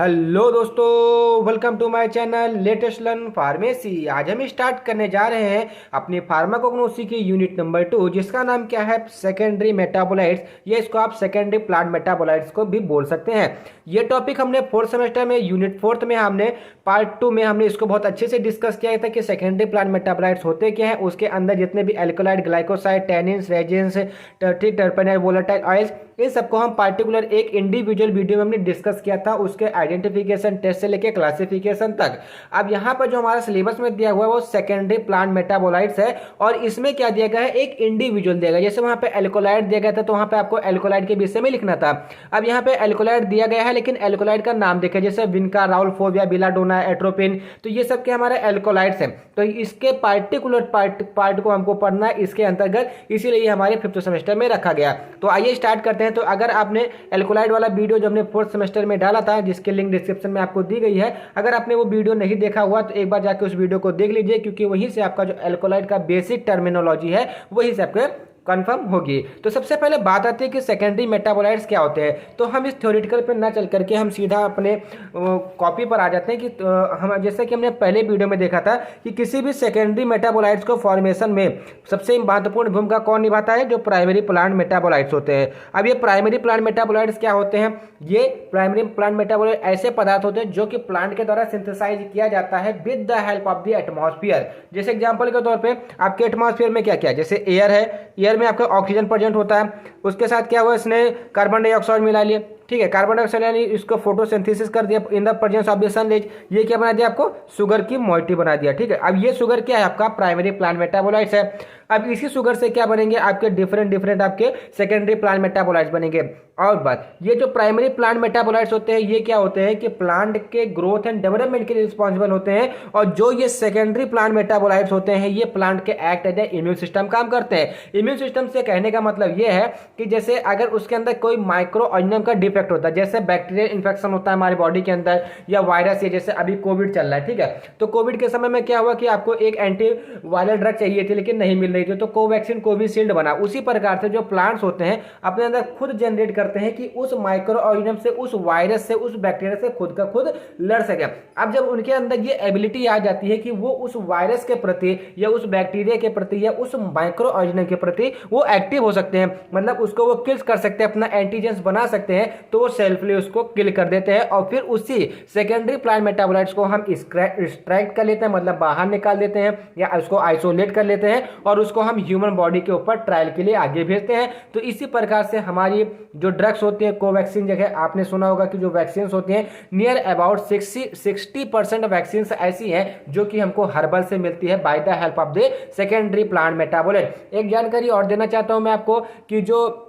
Hello दोस्तों, welcome to my channel latest learn pharmacy. आज हम स्टार्ट करने जा रहे हैं अपनी फार्माकोग्नोसी की यूनिट नंबर 2, जिसका नाम क्या है, सेकेंडरी मेटाबोलाइट्स। ये इसको आप सेकेंडरी प्लांट मेटाबोलाइट्स को भी बोल सकते हैं। ये टॉपिक हमने फोर्थ सेमेस्टर में यूनिट फोर्थ में हमने पार्ट 2 में हमने इसको बहुत अच्छे से डिस्कस किया था कि सेकेंडरी प्लांट मेटाबोलाइट्स होते क्या है, उसके अंदर जितने भी alkaloid, glycoside, tannins, resins, terpenoid, volatile oils, इन सबको हम पार्टिकुलर एक इंडिविजुअल वीडियो में हमने डिस्कस किया था, उसके आइडेंटिफिकेशन टेस्ट से लेके क्लासिफिकेशन तक। अब यहाँ पर जो हमारा सिलेबस में दिया हुआ है वो सेकेंडरी प्लांट मेटाबोलाइट्स है, और इसमें क्या दिया गया है, एक इंडिविजुअल दिया गया। जैसे वहाँ पे एल्कोलाइड दिया गया था तो वहाँ पे आपको एल्कोलाइड के विषय में लिखना था। अब यहाँ पे एल्कोलाइड दिया गया है, लेकिन एल्कोलाइड का नाम देखिए, जैसे विनका, राउलफोबिया, बिलाडोना, एट्रोपिन, तो ये सब के हमारे एल्कोलाइड्स हैं। तो इसके पार्टिकुलर पार्ट को हमको पढ़ना है इसके अंतर्गत, इसीलिए हमारे फिफ्थ सेमेस्टर में रखा गया। तो आइए स्टार्ट करते हैं। तो अगर आपने एल्कोलाइड वाला वीडियो जो हमने फोर्थ सेमेस्टर में डाला था, जिसकी लिंक डिस्क्रिप्शन में आपको दी गई है, अगर आपने वो वीडियो नहीं देखा हुआ तो एक बार जाकर उस वीडियो को देख लीजिए, क्योंकि वहीं से आपका जो एल्कोलाइड का बेसिक टर्मिनोलॉजी है वहीं से आपके कंफर्म होगी। तो सबसे पहले बात आती है कि सेकेंडरी मेटाबोलाइट्स क्या होते हैं। तो हम इस थ्योरेटिकल पे ना चल करके हम सीधा अपने कॉपी पर आ जाते हैं कि हम जैसे कि हमने पहले वीडियो में देखा था कि किसी भी सेकेंडरी मेटाबोलाइट्स को फॉर्मेशन में सबसे महत्वपूर्ण भूमिका कौन निभाता है, जो प्राइमरी प्लांट मेटाबोलाइट्स होते हैं। अब ये प्राइमरी प्लांट मेटाबोलाइट्स क्या होते हैं? ये प्राइमरी प्लांट मेटाबोलाइट ऐसे पदार्थ होते हैं जो कि प्लांट के द्वारा सिंथेसाइज किया जाता है with the help of the atmosphere. जैसे एग्जांपल के तौर पे आपके एटमॉस्फेयर में क्या क्या, जैसे एयर है, एयर में आपका ऑक्सीजन प्रेजेंट होता है, उसके साथ क्या हुआ, इसने कार्बन डाइऑक्साइड मिला लिया, ठीक है, कार्बन डाइऑक्साइड यानी इसको फोटोसिंथेसिस कर दिया in the presence of the sunlight, ये क्या बना दिया, आपको शुगर की मॉइटी बना दिया, ठीक है। अब ये शुगर क्या है, आपका प्राइमरी प्लांट मेटाबोलाइट्स है। अब इसी शुगर से क्या बनेंगे, आपके डिफरेंट आपके सेकेंडरी प्लांट मेटाबोलाइट्स बनेंगे। और बात, ये जो प्राइमरी प्लांट मेटाबोलाइट्स होते हैं ये क्या होते हैं कि प्लांट के ग्रोथ एंड डेवलपमेंट के लिए रिस्पॉन्सिबल होते हैं, और जो ये सेकेंडरी प्लांट मेटाबोलाइट्स होते हैं ये प्लांट के act as a immune system काम करते हैं। इम्यून सिस्टम से कहने का मतलब ये है कि जैसे अगर उसके अंदर कोई माइक्रो ऑर्गेनिज्म का डिफेक्ट होता है, जैसे बैक्टीरियल इन्फेक्शन होता है हमारी बॉडी के अंदर, या वायरस, या जैसे अभी कोविड चल रहा है, ठीक है, तो कोविड के समय में क्या हुआ कि आपको एक एंटी वायरल ड्रग चाहिए थी लेकिन नहीं मिल रही थी, तो कोवैक्सीन, कोविशील्ड बना। उसी प्रकार से जो प्लांट्स होते हैं अपने अंदर खुद जनरेट करते हैं कि उस माइक्रो ऑर्गेनिज्म से, उस वायरस से, उस बैक्टीरिया से खुद का खुद लड़ सके। अब जब उनके अंदर ये एबिलिटी आ जाती है कि वो उस वायरस के प्रति या उस बैक्टीरिया के प्रति या उस माइक्रो ऑर्गेनिज्म के प्रति वो एक्टिव हो सकते हैं, मतलब उसको वो किल कर सकते हैं, अपना एंटीजेंस बना सकते हैं, तो वो सेल्फली उसको किल कर देते हैं। और फिर उसी सेकेंडरी प्लांट मेटाबोलाइट्स को हम एक्सट्रैक्ट कर लेते हैं, मतलब बाहर निकाल देते हैं या उसको आइसोलेट कर लेते हैं, और उसको हम ह्यूमन बॉडी के ऊपर ट्रायल के लिए आगे भेजते हैं। तो इसी प्रकार से हमारी जो ड्रग्स होती है, कोवैक्सीन जगह आपने सुना होगा कि जो वैक्सीन होती हैं नियर अबाउट 60% वैक्सीन ऐसी हैं जो कि हमको हर्बल से मिलती है bye the help of the secondary plant metabolite. एक जानकारी और देना चाहता हूं मैं आपको कि जो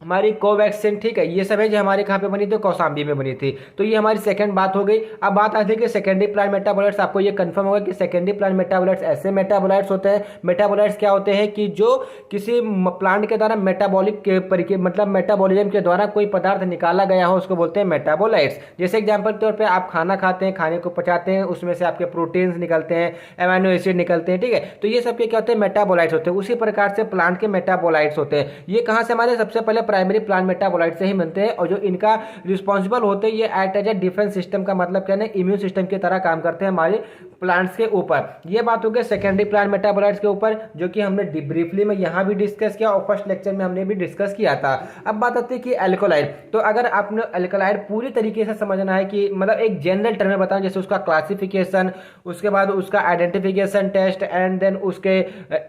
हमारी कोवैक्सीन, ठीक है, ये सब है जो हमारे कहाँ पे बनी थी, कौशाम्बी में बनी थी। तो ये हमारी सेकंड बात हो गई। अब बात आती है कि सेकेंडरी प्लांट मेटाबोलाइट्स, आपको ये कंफर्म होगा कि सेकेंडरी प्लांट मेटाबोलाइट्स ऐसे मेटाबोलाइट्स होते हैं। मेटाबोलाइट्स क्या होते हैं कि जो किसी प्लांट के द्वारा मेटाबॉलिक के मतलब मेटाबॉलिज्म के द्वारा कोई पदार्थ निकाला गया हो, उसको बोलते हैं मेटाबोलाइट्स। जैसे एग्जाम्पल के तौर पर आप खाना खाते हैं, खाने को पचाते हैं, उसमें से आपके प्रोटीन्स निकलते हैं, एमाइनो एसिड निकलते हैं, ठीक है, तो ये सब के क्या होते हैं, मेटाबोलाइट्स होते हैं। उसी प्रकार से प्लांट के मेटाबोलाइट्स होते हैं। ये कहाँ से हमारे सबसे पहले प्राइमरी प्लांट मेटाबोलाइट से ही बनते हैं, और जो इनका रिस्पॉन्सिबल होते हैं ये act as a defence system का मतलब क्या है, इम्यून सिस्टम की तरह काम करते हैं हमारे प्लांट्स के ऊपर। ये बात हो गई सेकेंडरी प्लांट मेटाबोलाइट्स के ऊपर, जो कि हमने ब्रीफली में यहाँ भी डिस्कस किया और फर्स्ट लेक्चर में हमने भी डिस्कस किया था। अब बात आती है कि एल्कोलाइड। तो अगर आपने एल्कोलाइड पूरी तरीके से समझना है कि मतलब एक जनरल टर्म में बताऊं, जैसे उसका क्लासिफिकेशन, उसके बाद उसका आइडेंटिफिकेशन टेस्ट, एंड देन उसके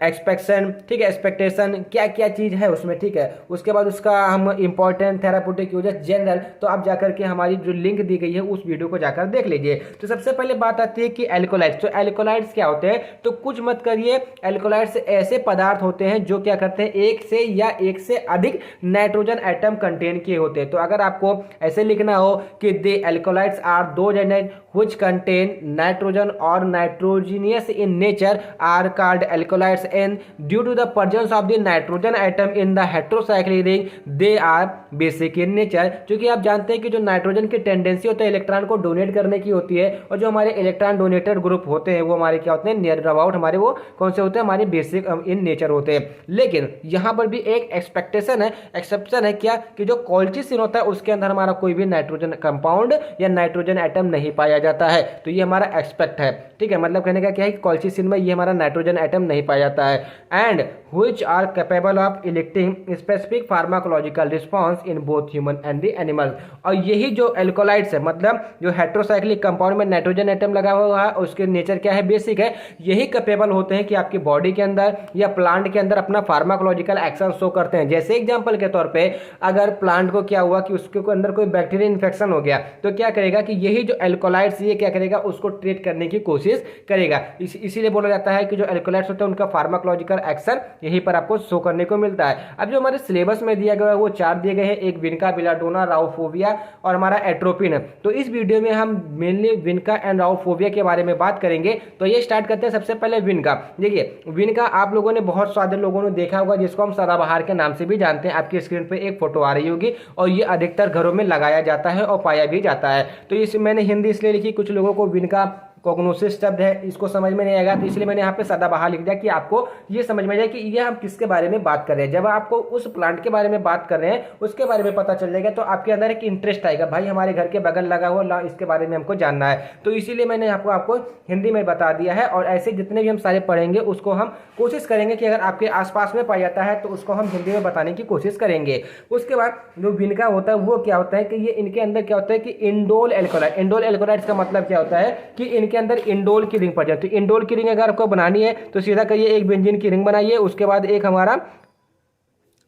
एक्सपेक्शन, ठीक है, एक्सपेक्टेशन क्या क्या चीज है उसमें, ठीक है, उसके बाद उसका हम इंपॉर्टेंट थेराप्यूटिक यूजेस जनरल, तो आप जाकर के हमारी जो लिंक दी गई है उस वीडियो को जाकर देख लीजिए। तो सबसे पहले बात आती है कि एल्कोलाइड्स। तो एल्कोलाइड्स क्या होते हैं, तो कुछ मत करिए, एल्कोलाइड्स ऐसे पदार्थ होते हैं जो क्या करते हैं, एक से या एक से अधिक नाइट्रोजन एटम कंटेन किए होते हैं। तो अगर आपको ऐसे लिखना हो कि the alkaloids are those element which contain nitrogen or nitrogenous in nature are called alkaloids, and due to the presence of the nitrogen atom in the heterocyclic ring they are basic in nature. क्योंकि आप जानते हैं कि जो nitrogen की tendency होता है electron को डोनेट करने की होती है, और जो हमारे इलेक्ट्रॉन डोनेटेड ग्रुप होते हैं वो हमारे क्या होते हैं, नियर अबाउट हमारे वो कौन से होते हैं, हमारे बेसिक इन नेचर होते हैं। लेकिन यहाँ पर भी एक एक्सेप्शन है क्या, कि जो कॉल्चिसिन होता है उसके अंदर हमारा कोई भी नाइट्रोजन कंपाउंड या नाइट्रोजन एटम नहीं पाया जाता है। तो ये हमारा एक्सपेक्ट है, ठीक है। मतलब कहने का क्या है कि कॉल्चिसिन में ये हमारा नाइट्रोजन एटम नहीं पाया जाता है। And which are capable of elicting specific pharmacological response in both human and the animals। और यही जो एल्कोलाइड्स है, मतलब जो हेट्रोसाइक्लिक कंपाउंड में नाइट्रोजन एटम लगा हुआ है उसके नेचर क्या है, बेसिक है, यही कैपेबल होते हैं कि आपकी बॉडी के अंदर या प्लांट के अंदर अपना फार्माकोलॉजिकल एक्शन शो करते हैं। जैसे एग्जांपल के तौर पे अगर प्लांट को क्या हुआ कि उसके अंदर कोई बैक्टीरियल इन्फेक्शन हो गया तो क्या करेगा कि यही जो एल्कोलाइड्स ये क्या करेगा, उसको ट्रीट करने की कोशिश करेगा। इसीलिए बोला जाता है कि जो एल्कोलाइड्स होते हैं उनका फार्माकोलॉजिकल एक्शन यहीं पर आपको शो करने को मिलता है। अब जो हमारे सिलेबस में दिया गया है वो 4 दिए गए हैं, एक विनका, बिलाडोना, राउफोबिया और हमारा एट्रोपिन है। तो इस वीडियो में हम मेनली विनका एंड राउफोबिया के बारे में बात करेंगे। तो ये स्टार्ट करते हैं सबसे पहले विनका। देखिए विनका आप लोगों ने बहुत सारे लोगों ने देखा होगा, जिसको हम सदाबहार के नाम से भी जानते हैं। आपकी स्क्रीन पे एक फोटो आ रही होगी, और ये अधिकतर घरों में लगाया जाता है और पाया भी जाता है। तो इस मैंने हिंदी इसलिए लिखी, कुछ लोगों को विनका कोग्नोसिस शब्द है इसको समझ में नहीं आएगा, तो इसलिए मैंने यहाँ पे सदाबहार लिख दिया कि आपको ये समझ में जाए कि ये हम किसके बारे में बात कर रहे हैं। जब आपको उस प्लांट के बारे में बात कर रहे हैं उसके बारे में पता चल जाएगा तो आपके अंदर एक इंटरेस्ट आएगा, भाई हमारे घर के बगल लगा हुआ इसके बारे में हमको जानना है। तो इसीलिए मैंने आपको हिंदी में बता दिया है, और ऐसे जितने भी हम सारे पढ़ेंगे उसको हम कोशिश करेंगे कि अगर आपके आसपास में पाया जाता है तो उसको हम हिंदी में बताने की कोशिश करेंगे। उसके बाद जो विनका होता है वो क्या होता है कि ये इनके अंदर क्या होता है कि इंडोल एल्कोलाइड। इंडोल एल्कोलाइड्स का मतलब क्या होता है कि इनके अंदर इंडोल की रिंग पड़ जाती है। इंडोल की रिंग अगर आपको बनानी है तो सीधा करिए एक बेंजीन की रिंग बनाइए, उसके बाद एक हमारा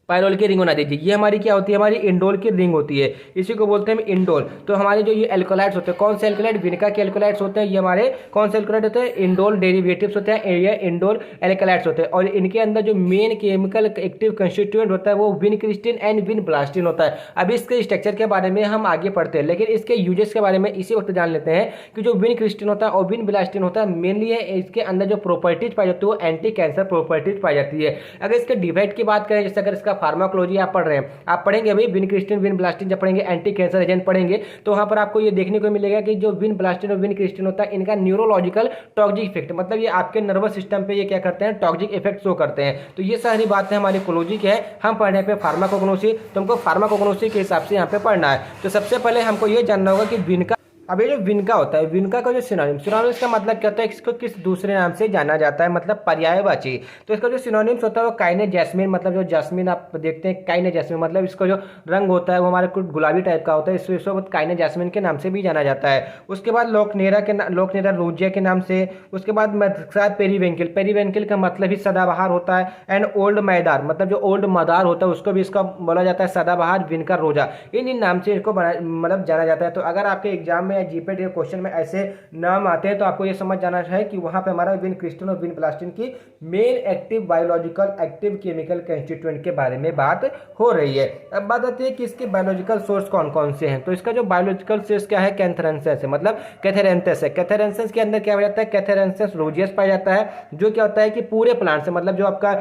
पायरोल की रिंग बना दीजिए। ये हमारी क्या होती है, हमारी इंडोल की रिंग होती है, इसी को बोलते हैं इंडोल। तो हमारे जो ये एल्कोलाइड्स होते हैं, कौन से एल्कोलाइड, विनका के एल्कोलाइड्स होते हैं, ये हमारे कौन से एल्कोलाइड होते हैं, इंडोल डेरिवेटिव्स होते हैं, ये इंडोल एल्कोलाइड्स होते हैं। और इनके अंदर जो मेन केमिकल एक्टिव कंस्टिट्यूएंट होता है वो विनक्रिस्टिन एंड विनब्लास्टिन होता है। अब इसके स्ट्रक्चर के बारे में हम आगे पढ़ते हैं, लेकिन इसके यूजेस के बारे में इसी वक्त जान लेते हैं कि जो विनक्रिस्टिन होता है और विनब्लास्टिन होता है मेनली है इसके अंदर जो प्रॉपर्टीज पाई जाती है वो एंटी कैंसर प्रॉपर्टीज पाई जाती है। अगर इसके डिफेक्ट की बात करें, जैसे अगर इसका फार्माकोलॉजी आप पढ़ रहे हैं, आप पढ़ेंगे भाई विनक्रिस्टिन विनब्लास्टिन, जब पढ़ेंगे एंटी कैंसर एजेंट पढ़ेंगे तो वहां पर आपको ये देखने को मिलेगा कि जो विनब्लास्टिन और विनक्रिस्टिन होता है इनका न्यूरोलॉजिकल टॉक्सिक इफेक्ट, मतलब ये आपके नर्वस सिस्टम पे ये क्या करते हैं, टॉक्सिक इफेक्ट शो करते हैं। तो ये सारी बातें हमारी कोलॉजी की है। हम पढ़ने पे फार्माकोग्नोसी, तो हमको फार्माकोग्नोसी के हिसाब से यहाँ पे पढ़ना है। तो सबसे पहले हमको ये जानना होगा कि विनका, अब ये जो विनका होता है, विनका का जो सिनोनिम्स का मतलब क्या होता है, इसको किस दूसरे नाम से जाना जाता है, मतलब पर्यायवाची। तो इसका जो सिनोनिम्स होता है वो काइने जैस्मिन, मतलब जो जैस्मिन आप देखते हैं काइने जैस्मिन, मतलब इसका जो रंग होता है वो हमारे कुछ गुलाबी टाइप का होता है, इसको काइने जैस्मिन के नाम से भी जाना जाता है। उसके बाद लोकनेरा रोजिया के नाम से। उसके बाद पेरीवेंकिल, पेरीवेंकिल का मतलब ही सदाबहार होता है। एंड ओल्ड मैदार, मतलब जो ओल्ड मदार होता है उसको भी इसका बोला जाता है सदाबहार, विनकर रोजा, इन नाम से इसको मतलब जाना जाता है। तो अगर आपके एग्जाम में जीपीएट क्वेश्चन में ऐसे नाम आते हैं तो आपको ये समझ जाना है कि वहां पे हमारा विनक्रिस्टिन और विनब्लास्टिन की men active biological active chemical constituent के बारे में बात हो रही है। अब बात आती है कि इसके बायोलॉजिकल सोर्स कौन कौन से हैं। तो इसका जो बायोलॉजिकल सोर्स क्या है, कैंथेरेंसिस है, मतलब कैथेरेंथस है। कैथेरेंसिस के अंदर क्या हो जाता है, कैथेरेंसिस रोजियस पाया जाता है, जो क्या होता है कि पूरे प्लांट से, मतलब जो आपका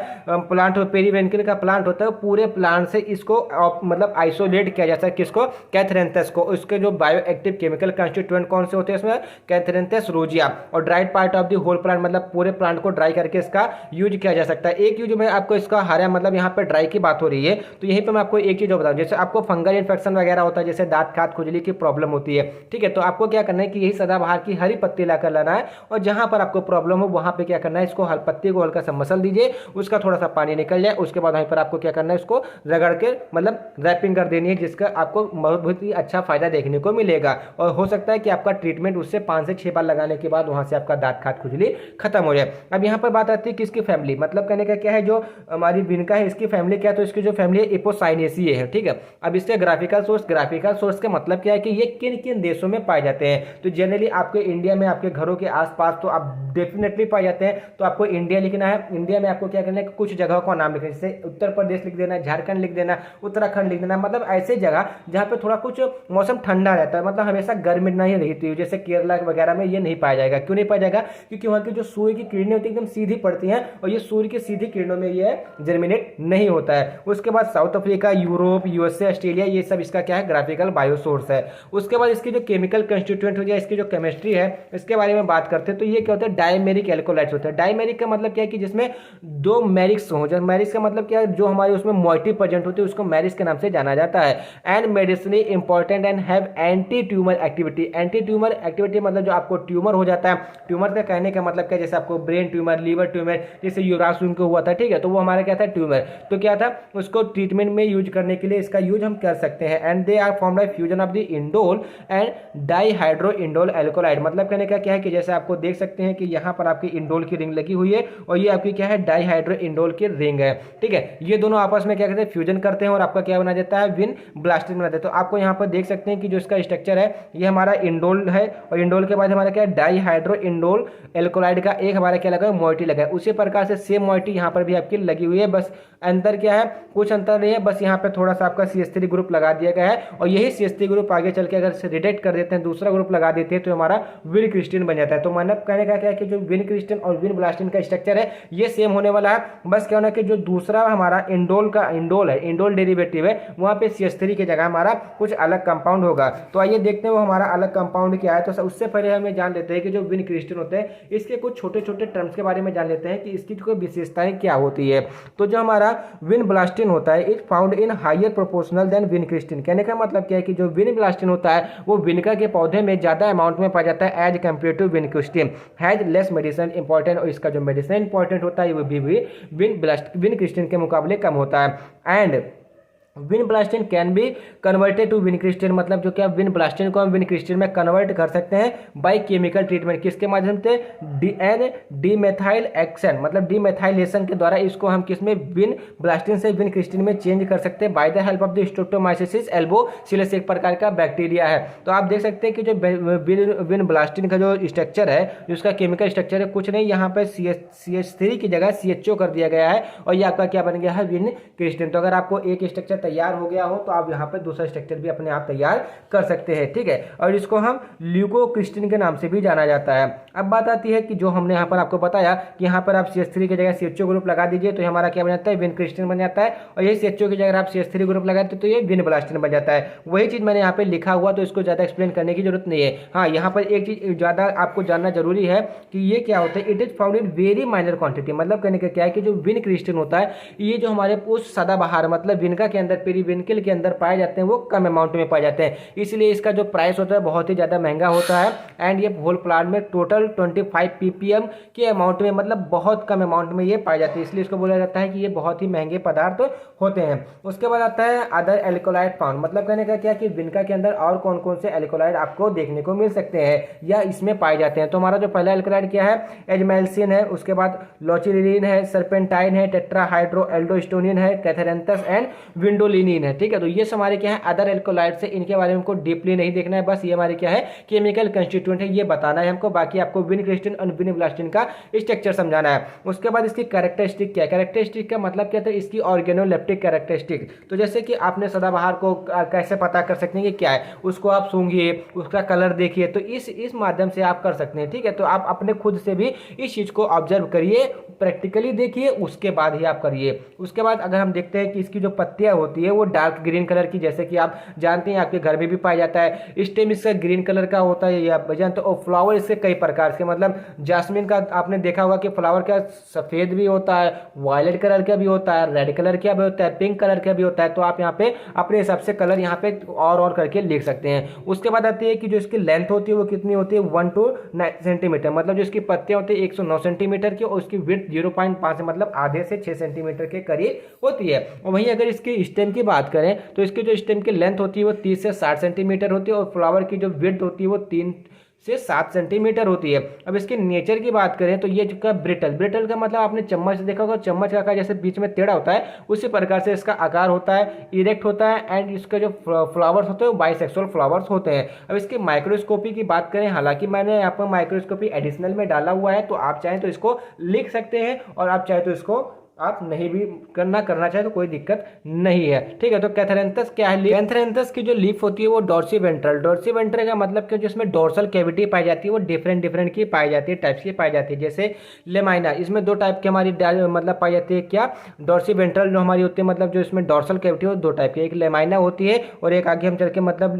प्लांट पेरीवेंकिल का प्लांट होता है पूरे प्लांट से इसको मतलब आइसोलेट किया जाता है, किसको, कैथेरेंथस को। उसके जो बायो एक्टिव केमिकल कंस्टिट्यूएंट कौन से होते हैं इसमें, कैथेरेंथस रोजिया। और dried part of the whole plant, मतलब पूरे प्लांट को ड्राई करके इसका यूज किया जा सकता है। एक यूज में आपको इसका हरा, मतलब यहाँ पे ड्राई की बात हो रही है तो यहीं पे मैं आपको एक चीज बताऊं, जैसे आपको फंगल इन्फेक्शन वगैरह होता है, जैसे दांत खाद खुजली की प्रॉब्लम होती है, ठीक है, तो आपको क्या करना है कि यही सदाबहार की हरी पत्ती लाकर लाना है, और जहां पर आपको प्रॉब्लम हो वहां पे क्या करना है, इसको पत्ती को हल्का सा मसल दीजिए, उसका थोड़ा सा पानी निकल जाए, उसके बाद वहीं पर आपको क्या करना है, इसको रगड़ के मतलब रैपिंग कर देनी है, जिसका आपको बहुत ही अच्छा फायदा देखने को मिलेगा। और हो सकता है कि आपका ट्रीटमेंट उससे 5 से 6 बार लगाने के बाद वहां से आपका दांत खाद खुजली खत्म हो जाए। अब यहाँ पर बात आती है कि इसकी फैमिली, मतलब कहने का क्या है, जो हमारी विनका है इसकी फैमिली क्या है, तो इसकी जो फैमिली है एपोसाइनेसिए है, ठीक है। अब इसके ग्राफिकल सोर्स का मतलब क्या है कि ये किन किन देशों में पाए जाते हैं। तो जनरली आपके इंडिया में आपके घरों के आसपास तो आप डेफिनेटली पाए जाते हैं, तो आपको इंडिया लिखना है। इंडिया में आपको क्या करना है, कुछ जगह का नाम लिखना है, जैसे उत्तर प्रदेश लिख देना, झारखंड लिख देना, उत्तराखंड लिख देना, मतलब ऐसे जगह जहाँ पे थोड़ा कुछ मौसम ठंडा रहता है, मतलब हमेशा गर्मी रिक्वायरमेंट नहीं रहती है, जैसे केरला वगैरह में ये नहीं पाया जाएगा। क्यों नहीं पाया जाएगा? क्योंकि वहाँ की जो सूर्य की किरणें होती है एकदम सीधी पड़ती हैं और ये सूर्य की सीधी किरणों में ये जर्मिनेट नहीं होता है। उसके बाद south Africa, Europe, USA, Australia, ये सब इसका क्या है? ग्राफिकल बायोसोर्स है। उसके बाद इसकी जो केमिकल कंस्टिट्यूएंट हो जाए, इसकी जो केमिस्ट्री है, इसके बारे में बात करते हैं तो ये क्या होता है? डायमेरिक एल्कोलाइट्स होता है। डायमेरिक का मतलब क्या है? कि जिसमें दो मैरिक्स हो। जब मैरिक्स का मतलब क्या है? जो हमारे उसमें मोइटी प्रेजेंट होती है उसको मैरिक्स के नाम से जाना जाता है। And medicinally important and have anti tumour activity. Anti tumour activity मतलब जो आपको ट्यूमर हो जाता है, ट्यूमर का कहने का मतलब क्या? जैसे आपको ब्रेन ट्यूमर, लीवर ट्यूमर, जैसे युवराज सिंह को हुआ था, ठीक है, तो वो हमारा क्या था? ट्यूमर। तो क्या था? उसको ट्रीटमेंट में यूज करने के लिए इसका यूज हम कर सकते हैं। And they are formed by fusion of the indole and dihydro indole alkaloid. मतलब कहने का क्या है? कि जैसे आपको देख सकते हैं कि यहाँ पर आपकी इंडोल की रिंग लगी हुई है और ये आपकी क्या है? डाईहाइड्रो इंडोल की रिंग है, ठीक है। ये दोनों आपस में क्या कहते हैं? फ्यूजन करते हैं और आपका क्या बना देता है? विन ब्लास्टिन बना देता है। तो आपको यहाँ पर देख सकते हैं कि जो इसका स्ट्रक्चर है ये हमारा इंडोल है और इंडोल के बाद हमारा क्या है? डाईहाइड्रो इंडोल एल्कोलाइड का एक हमारा क्या लगा है? मोइटी लगा है। उसी प्रकार से सेम मोइटी यहाँ पर भी आपकी लगी हुई है, बस अंतर क्या है? कुछ अंतर नहीं है, बस यहाँ पे थोड़ा सा आपका CH3 ग्रुप लगा दिया गया है और यही CH3 ग्रुप आगे चल के अगर रिडक्ट कर देते हैं, दूसरा ग्रुप लगा देते हैं तो हमारा विन क्रिस्टिन बन जाता है। तो मतलब कहने का क्या है? कि जो विन क्रिस्टिन और विन ब्लास्टिन का स्ट्रक्चर है ये सेम होने वाला है। बस क्या होना कि जो दूसरा हमारा इंडोल का इंडोल है, इंडोल डेरिवेटिव है, वहाँ पे CH3 की जगह हमारा कुछ अलग कंपाउंड होगा। तो आइए देखते हैं वो हमारा अलग कंपाउंड क्या है। तो उससे पहले हमें जान लेते हैं कि जो विन क्रिस्टिन होते हैं इसके कुछ छोटे छोटे टर्म्स के बारे में जान लेते हैं कि इसकी कोई विशेषताएं क्या होती है। तो जो हमारा विन ब्लास्टिन होता है it found in higher proportional than vincristine. कहने का मतलब क्या है? कि जो विन ब्लास्टिन होता है वो विनका के पौधे में ज्यादा अमाउंट में पाया जाता है as compare to vincristine, has less medicine important. और इसका जो मेडिसिन इंपॉर्टेंट होता है वो भी विन क्रिस्टिन के मुकाबले कम होता है। And vinblastine can be converted to vincristine. मतलब जो क्या विन ब्लास्टिन को हम विन क्रिस्टिन में कन्वर्ट कर सकते हैं बाय केमिकल ट्रीटमेंट। किसके माध्यम से? डीमेथाइल एक्शन, मतलब डीमेथाइलेशन के द्वारा इसको हम किसमें? विन ब्लास्टिन से विन क्रिस्टिन में चेंज कर सकते हैं by the help of the streptomyces albosilus, एक प्रकार का बैक्टीरिया है। तो आप देख सकते हैं कि जो विन ब्लास्टिन का जो स्ट्रक्चर है, जो उसका केमिकल स्ट्रक्चर है, कुछ नहीं, यहाँ पर CH3 की जगह CHO कर दिया गया है और ये आपका क्या बन गया है? Vincristine. तो अगर आपको एक स्ट्रक्चर तैयार हो गया हो तो आप यहाँ पे दूसरा स्ट्रक्चर भी अपने आप तैयार कर सकते हैं, ठीक है। और इसको हम ल्यूकोक्रिस्टिन के नाम से भी जाना जाता है। अब बात आती है कि जो हमने यहाँ पर आपको बताया कि यहाँ पर आप CH3 की जगह CHO ग्रुप लगा दीजिए तो हमारा क्या बन जाता है? विन क्रिस्टिन बन जाता है। और यही CHO की जगह आप CH3 ग्रुप लगा देते तो ये विन ब्लास्टिन बन जाता है। वही चीज मैंने यहाँ पे लिखा हुआ तो इसको ज्यादा एक्सप्लेन करने की जरूरत नहीं है। हाँ, यहाँ पर एक चीज ज्यादा आपको जानना जरूरी है कि ये क्या होता है? It is found in very minor quantity. मतलब कहने का क्या है कि जो विन क्रिस्टिन होता है ये जो हमारे उस सदाबहार मतलब विनका के अंदर पेरीविंकल के अंदर पाए जाते हैं वो कम अमाउंट में पाए जाते हैं, इसलिए इसका जो प्राइस होता है बहुत ही ज़्यादा महंगा होता है। एंड ये होल प्लांट में टोटल 25 ppm के अमाउंट में, मतलब बहुत कम अमाउंट में ये पाए जाते हैं, इसलिए इसको बोला जाता है कि ये बहुत ही महंगे पदार्थ होते हैं। उसके बाद आता है अदर एल्कोलाइड फाउंड। मतलब कहने का क्या कि विनका के अंदर और कौन कौन से एल्कोलाइड आपको देखने को मिल सकते हैं या इसमें पाए जाते हैं। तो हमारा जो पहला एल्कोलाइड क्या है? एजमेल्सिन है, उसके बाद लोचिलिन है, सर्पेंटाइन है, टेट्राहाइड्रो एल्डोस्टोनिन है, कैथेरेंथस एंड विंडोलिनिन है, ठीक है। तो ये हमारे क्या है? अदर एल्कोलाइड से, इनके बारे में हमको डीपली नहीं देखना है, बस ये हमारे क्या है? केमिकल कंस्टिट्यूएंट है, ये बताना है हमको। बाकी आपको विन क्रिस्टिन और विन ब्लास्टिन का स्ट्रक्चर समझाना है। उसके बाद इसकी कैरेक्टरिस्टिक क्या है? कैरेक्टरिस्टिक का मतलब क्या था? इसकी ऑर्गेनोलेप्टिक कैरेक्टरिस्टिक। तो जैसे कि आपने सदाबहार को कैसे पता कर सकते हैं कि क्या है, उसको आप सूंघिए, उसका कलर देखिए, तो इस माध्यम से आप कर सकते हैं, ठीक है। तो आप अपने खुद से भी इस चीज को ऑब्जर्व करिए, प्रैक्टिकली देखिए, उसके बाद ही आप करिए। उसके बाद अगर हम देखते हैं कि इसकी जो पत्तियां होती है वो डार्क ग्रीन कलर की, जैसे कि आप जानते हैं आपके घर में भी पाया जाता है। स्टेम इसका ग्रीन कलर का होता है, या जानते हो। फ्लावर इसके कई प्रकार के, मतलब जास्मिन का आपने देखा होगा कि फ्लावर का सफेद भी होता है, वायलेट कलर का भी होता है, रेड कलर का भी होता है, पिंक कलर का भी होता है। तो आप यहाँ पे अपने हिसाब से कलर यहाँ पे और करके लिख सकते हैं। उसके बाद आती है कि जो इसकी लेंथ होती है वो कितनी होती है? 1 to 9 सेंटीमीटर। मतलब जो इसकी पत्तियां होती है 109 सेंटीमीटर की और उसकी विड्थ 0.5 मतलब आधे से 6 सेंटीमीटर के करीब होती है। और वहीं अगर इसकी स्टेम की बात करें तो इसकी जो स्टेम की लेंथ होती है वो 30 से 60 सेंटीमीटर होती है और फ्लावर की जो विड्थ होती है वो 3 से 7 सेंटीमीटर होती है। अब इसके नेचर की बात करें तो ये जो ब्रिटल का मतलब आपने चम्मच देखा होगा, चम्मच का आकार जैसे बीच में टेढ़ा होता है उसी प्रकार से इसका आकार होता है, इरेक्ट होता है। एंड इसके जो फ्लावर्स होते हैं वो बाइसेक्सुअल फ्लावर्स होते हैं। अब इसकी माइक्रोस्कोपी की बात करें, हालांकि मैंने यहाँ पर माइक्रोस्कोपी एडिशनल में डाला हुआ है, तो आप चाहें तो इसको लिख सकते हैं और आप चाहें तो इसको आप नहीं भी करना चाहे तो कोई दिक्कत नहीं है, ठीक है। तो कैथरेंथस क्या है, कैथरेंथस की जो लीफ होती है वो डॉर्सी वेंट्रल, डॉर्सी वेंट्रल का मतलब कि जिसमें डोर्सल कैविटी पाई जाती है वो डिफरेंट डिफरेंट की पाई जाती है, टाइप्स की पाई जाती है। जैसे लेमाइना, इसमें दो टाइप की हमारी मतलब पाई जाती है, क्या, डॉर्सी वेंट्रल जो हमारी होती है, मतलब जो इसमें डॉर्सल कैविटी है वो दो टाइप की, एक लेमाइना होती है और एक आगे हम चल के मतलब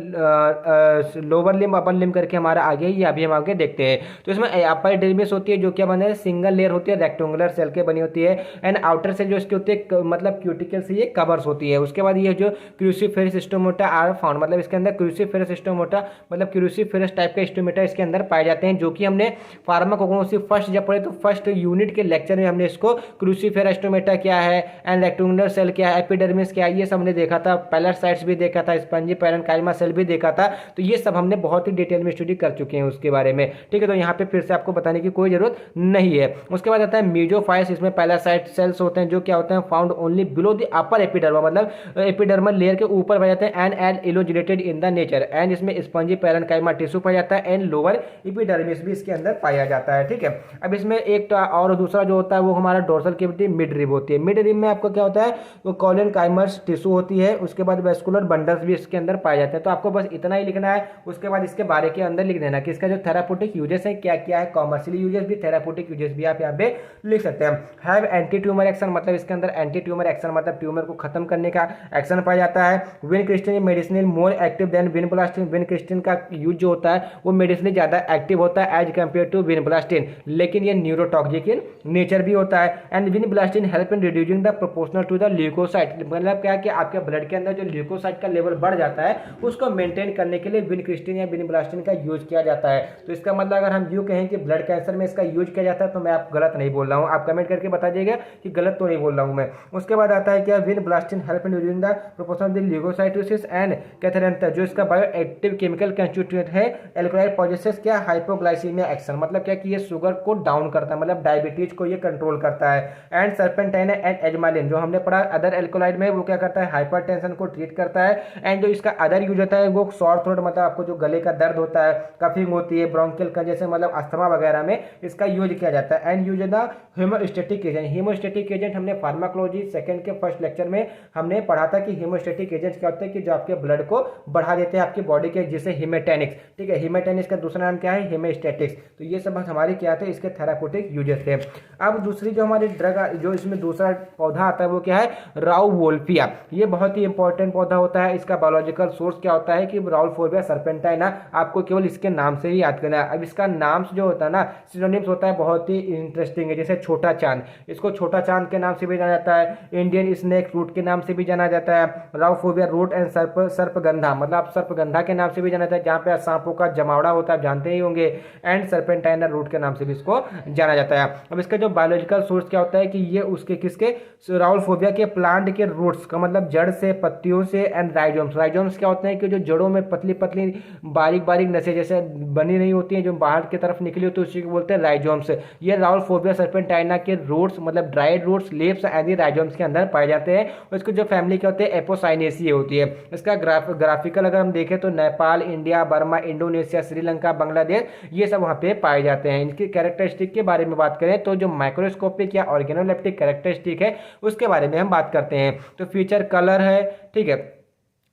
लोअर लिम्ब अपर लिम्ब करके हमारा आगे, ये अभी हम आगे देखते हैं। तो इसमें अपर एपिडर्मिस होती है जो क्या बने सिंगल लेयर होती है, रेक्टेंगुलर सेल के बनी होती है, एंड आउटर सेल जो इसकी होती है मतलब क्यूटिकल से ये कवर्स होती है। उसके बाद ये जो क्रूसिफेरस स्टोमेटा आर फाउंड, मतलब इसके अंदर क्रूसिफेरस स्टोमेटा मतलब क्रूसिफेरस टाइप का स्टोमेटा इसके अंदर पाए जाते हैं, जो कि हमने फार्माकोग्नोसी फर्स्ट जब पढ़े तो फर्स्ट यूनिट के लेक्चर में हमने इसको क्रूसिफेरस स्टोमेटा क्या है एंड रेक्टेंगुलर सेल क्या है, एपिडर्मिस क्या है, ये सब हमने देखा था। पैलेसाइट्स भी देखा था, स्पंजी पैरेन्काइमा सेल भी देखा था। तो ये सब हमने बहुत ही डिटेल में स्टडी कर चुके हैं उसके बारे में, ठीक है। तो यहाँ पे फिर से आपको बताने की कोई जरूरत नहीं है। उसके बाद आता है मीजोफाइट्स, इसमें पैलेसाइट सेल्स होते हैं जो क्या होते हैं found only below the upper epidermis, मतलब एपिडर्मल लेयर के ऊपर पाए जाते हैं, and elongated in the nature, एंड इसमें स्पंजी पैरेन्काइमा टिश्यू पाया जाता है, एंड लोअर एपिडर्मिस भी इसके अंदर पाया जाता है, ठीक है। अब इसमें एक और दूसरा जो होता है वो हमारा डोर्सल कैविटी मिड रिब होती है। मिड रिब में आपको क्या होता है, वो कॉलन काइमर्स टिश्यू होती है। उसके बाद वेस्कुलर बंडल्स भी इसके अंदर पाए जाते हैं। तो आपको बस इतना ही लिखना है, उसके बाद इसके बारे के अंदर लिख देना कि इसका जो थेराप्यूटिक यूजेस है क्या क्या है, कॉमर्शियल यूजेस भी, थेराप्यूटिक यूजेस भी आप यहाँ पे लिख सकते हैं। हैव एंटी ट्यूमर एक्शन, मतलब इसके अंदर एंटी ट्यूमर एक्शन मतलब ट्यूमर को खत्म करने का एक्शन पाया जाता है। Vincristine medicine more active than vinblastine, vincristine का यूज जो होता है वो मेडिसिन ज्यादा एक्टिव होता है एज कम्पेयर टू विनब्लास्टिन, लेकिन ये न्यूरोटॉक्सिक इन नेचर भी होता है। And vinblastine help in reducing the proportional to the leucocyte, मतलब क्या है कि आपके ब्लड के अंदर जो ल्यूकोसाइट का लेवल बढ़ जाता है उसको मेंटेन करने के लिए विनक्रिस्टिन या विनब्लास्टिन का यूज किया जाता है। तो इसका मतलब अगर हम यूँ कहें कि ब्लड कैंसर में इसका यूज किया जाता है तो मैं आप गलत नहीं बोल रहा हूँ, आप कमेंट करके बता दीजिएगा कि गलत तो नहीं बोल रहा हूँ मैं। उसके बाद आता है क्या, vinblastine help in reducing the proportion of the leucocytosis and catharanthus, जो इसका बायो एक्टिव केमिकल कंस्टिट्यूएंट है एल्कोलाइड पॉजेसेस क्या हाइपोग्लाइसीमिया एक्शन, मतलब क्या कि ये शुगर को डाउन करता है, मतलब डायबिटीज को ये कंट्रोल करता है। एंड सर्पेंटाइन एंड एजमालिन जो हमने पढ़ा अदर एल्कोलाइड में, वो क्या करता है हाइपरटेंशन को ट्रीट करता है। एंड जो इसका अदर यूज होता है वो सॉर थ्रोट, मतलब आपको जो गले का दर्द होता है, कफिंग होती है, ब्रोंकियल कंजेशन मतलब अस्थमा वगैरह में इसका यूज किया जाता है। And use the haemostatic agent, haemostatic agent हमने फार्माकोलॉजी सेकंड के फर्स्ट लेक्चर में हमने पढ़ा था कि हीमोस्टेटिक एजेंट क्या होते हैं कि जो आपके ब्लड को बढ़ा देते हैं आपकी बॉडी के, जिसे हीमेटेनिक्स, ठीक है। हीमेटेनिक्स का दूसरा नाम क्या है, हीमोस्टेटिक्स। तो ये सब हमारे क्या थे, इसके थेराप्यूटिक यूजेस थे। अब दूसरी जो हमारी ड्रग जो इसमें दूसरा पौधा आता है वो क्या है, राउवोल्फिया। ये बहुत ही इंपॉर्टेंट पौधा होता है। इसका बायोलॉजिकल सोर्स क्या होता है कि राउवोल्फिया सर्पेंटाइना, आपको केवल इसके नाम से ही याद करना है। अब इसका नाम जो होता है ना, सिनोनिम्स होता है, बहुत ही इंटरेस्टिंग है। जैसे छोटा चांद, इसको छोटा चांद के नाम से भी जाना जाता है, इंडियन स्नेक रूट के नाम से भी जाना जाता है, राउवोल्फिया रूट एंड सर्पगंधा, मतलब आप सर्पगंधा के नाम से भी जाना जाता है जहाँ पे सांपों का जमावड़ा होता है, आप जानते ही होंगे। एंड सर्पेंटाइना रूट के नाम से भी इसको जाना जाता है। अब इसका जो बायोलॉजिकल सोर्स क्या होता है कि ये उसके किसके, राउवोल्फिया के प्लांट के रूट्स का मतलब जड़ से, पत्तियों से, एंड राइजोम्स, राइजोम्स क्या होते हैं कि जो जड़ों में पतली पतली बारीक बारीक नसें जैसे बनी नहीं होती हैं जो बाहर की तरफ निकली होती है, उसी को बोलते हैं राइजोम्स। ये राउवोल्फिया सर्पेंटाइना के रूट्स मतलब dried roots, leaves and rhizomes के अंदर पाए जाते हैं। और इसको जो फैमिली क्या होती है, एपोसाइनेसी होती है। इसका ग्राफिकल अगर हम देखें तो Nepal, India, Burma, Indonesia, Sri Lanka, Bangladesh, ये सब वहाँ पे पाए जाते हैं। इनकी कैरेक्टरिस्टिक के बारे में बात करें तो जो माइक्रोस्कोपिक या ऑर्गेनोलेप्टिक कैरेक्टरिस्टिक है उसके बारे में हम बात करते हैं। तो फीचर कलर है, ठीक है।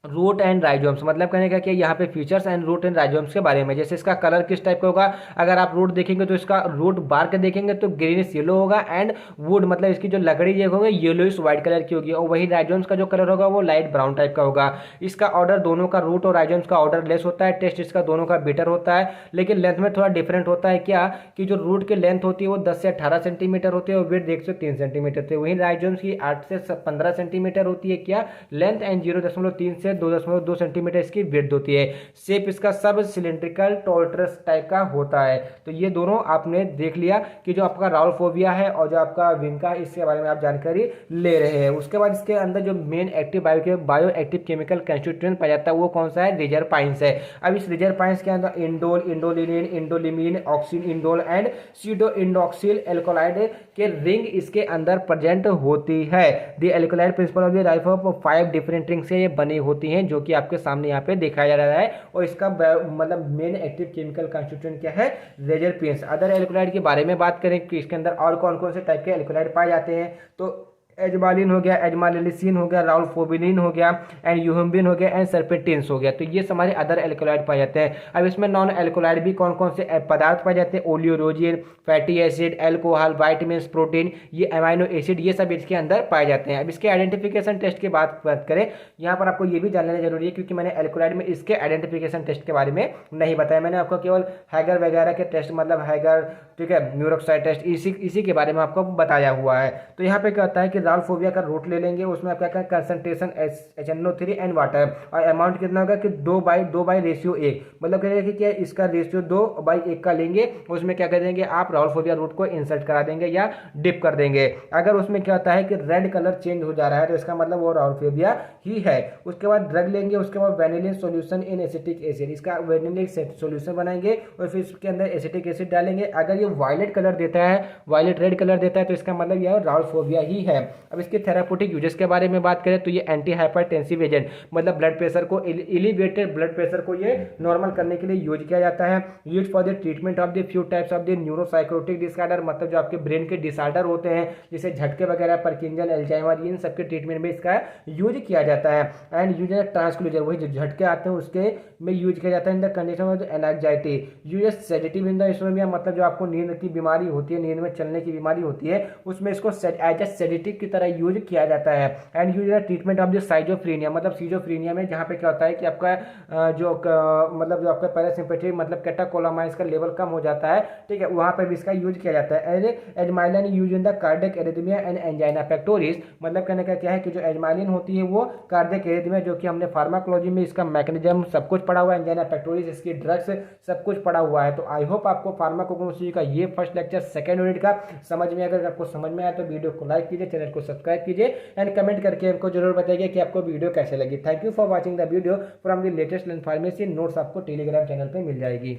रूट एंड राइजोम्स, मतलब कहने का कि यहाँ पे features and root and rhizomes के बारे में। जैसे इसका कलर किस टाइप का होगा, अगर आप रूट देखेंगे तो इसका रूट बार्क देखेंगे तो ग्रीनिश येलो होगा, एंड वुड मतलब इसकी जो लकड़ी ये होगी येलोइश व्हाइट कलर की होगी, और वही राइजोम्स का जो कलर होगा वो लाइट ब्राउन टाइप का होगा। इसका ऑर्डर दोनों का, रूट और राइजोम्स का ऑर्डर लेस होता है, टेस्ट इसका दोनों का बेटर होता है, लेकिन लेंथ में थोड़ा डिफरेंट होता है। क्या कि जो रूट की लेंथ होती है वो 10 से 18 सेंटीमीटर होती है और वेट 1 से 3 सेंटीमीटर थे, वहीं राइजोम्स की 8 से 15 सेंटीमीटर होती है क्या लेंथ, एंड 0.3 से 2.2 सेंटीमीटर इसकी विड्थ होती है। शेप इसका सब सिलिंड्रिकल टॉर्टरस टाइप का होता है। तो ये दोनों आपने देख लिया कि जो आपका राउवोल्फिया है और जो आपका विंका, इसके बारे में आप जानकारी ले रहे हैं। उसके बाद इसके अंदर जो men active bio active chemical constituent पाया जाता है वो कौन सा है, रिजरपाइंस है। अब इस रिजरपाइंस के अंदर indole, indolenine, indolimine, oxindole and pseudo indoxyl alkaloid के रिंग इसके अंदर प्रेजेंट होती है। The alkaloid principal of the life of 5 different ring से ये बनी होती हैं, जो कि आपके सामने यहाँ पे दिखाया जा रहा है। और इसका मतलब मेन एक्टिव केमिकल कंस्टिट्यूएंट क्या है, रिजरपियंस। अदर एल्कोलाइड के बारे में बात करें कि इसके अंदर और कौन कौन से टाइप के एल्कोलाइड पाए जाते हैं, तो एजमालिन हो गया, एजमालिसिन हो गया, राउल्फोबिलिन हो गया, एंड यूहम्बिन हो गया, एंड सर्पेंटिन्स हो गया। तो ये हमारे अदर एल्कोलाइड पाए जाते हैं। अब इसमें नॉन एल्कोलाइड भी कौन कौन से पदार्थ पाए जाते हैं? Oleoresin, fatty acid, alcohol, vitamin, protein, ये अमाइनो एसिड, ये सब इसके अंदर पाए जाते हैं। अब इसके आइडेंटिफिकेशन टेस्ट की बात करें, यहाँ पर आपको ये भी जान लेना जरूरी है, क्योंकि मैंने एल्कोलाइड में इसके आइडेंटिफिकेशन टेस्ट के बारे में नहीं बताया। मैंने आपको केवल हैगर वगैरह के टेस्ट, मतलब हैगर, ठीक है, न्यूरोक्साइड टेस्ट, इसी के बारे में आपको बताया हुआ है। तो यहाँ पे क्या होता है कि राल्फोबिया का रूट ले लेंगे, उसमें आपका क्या कंसंट्रेशन HNO3 एंड वाटर, और अमाउंट कितना होगा कि 2/1, मतलब कह रहे हैं कि क्या इसका रेशियो 2/1 का लेंगे, उसमें क्या कर देंगे आप, राल्फोबिया रूट को इंसर्ट करा देंगे या डिप कर देंगे। अगर उसमें क्या होता है कि रेड कलर चेंज हो जा रहा है तो इसका मतलब वो राल्फोबिया ही है। उसके बाद ड्रग लेंगे, उसके बाद vanillin solution in acetic acid, इसका वेनिलिन सॉल्यूशन बनाएंगे और फिर इसके अंदर एसिटिक एसिड डालेंगे। अगर ये वायलेट कलर देता है, वायलेट रेड कलर देता है, तो इसका मतलब यह राल्फोबिया ही है। अब इसके थेराप्यूटिक यूजेस के बारे में बात करें तो ये एंटी हाइपरटेंसिव एजेंट, मतलब ब्लड प्रेशर को, एलिवेटेड ब्लड प्रेशर को ये नॉर्मल करने के लिए यूज किया जाता है। Use for the treatment of the few types of the neuropsychotic disorder, मतलब जो आपके ब्रेन के डिसऑर्डर होते हैं जैसे झटके वगैरह, पार्किंसन, अल्जाइमर, इन सबके ट्रीटमेंट में इसका यूज किया जाता है। एंड यूज ट्रांसक्लूजर, वही जो झटके आते हैं उसके में यूज किया जाता है। In the condition of anxiety use sedative in the insomnia, मतलब जो आपको नींद की बीमारी होती है, नींद में चलने की बीमारी होती है, उसमें इसको एज ए सेडेटिव की तरह यूज किया जाता है। And use treatment of the schizophrenia, मतलब सीजोफ्रीनिया में जहाँ पे क्या होता है कि आपका मतलब जो आपका पैरासिम्पेथेटिक, मतलब कैटाकोलामाइन्स का लेवल कम हो जाता है, ठीक है, वहाँ पर भी इसका यूज किया जाता है। Ajmaline use in the cardiac arrhythmia and angina pectoris, मतलब कहने का क्या है कि जो एजमाइलिन होती है वो कार्डियक एरिथमिया, जो कि हमने फार्माकोलॉजी में इसका मैकेनिज्म सब कुछ पढ़ा हुआ है, एंजाइना पेक्टोरिस इसकी ड्रग्स सब कुछ पढ़ा हुआ है। तो आई होप आपको फार्माकोग्नोसी का ये फर्स्ट लेक्चर सेकंड यूनिट का समझ में, अगर आपको समझ में आया तो वीडियो को लाइक कीजिए, चैनल को सब्सक्राइब कीजिए एंड कमेंट करके हमको जरूर बताइए कि आपको वीडियो कैसे लगी। Thank you for watching the video from the latest learn pharmacy. Notes आपको टेलीग्राम चैनल पर मिल जाएगी।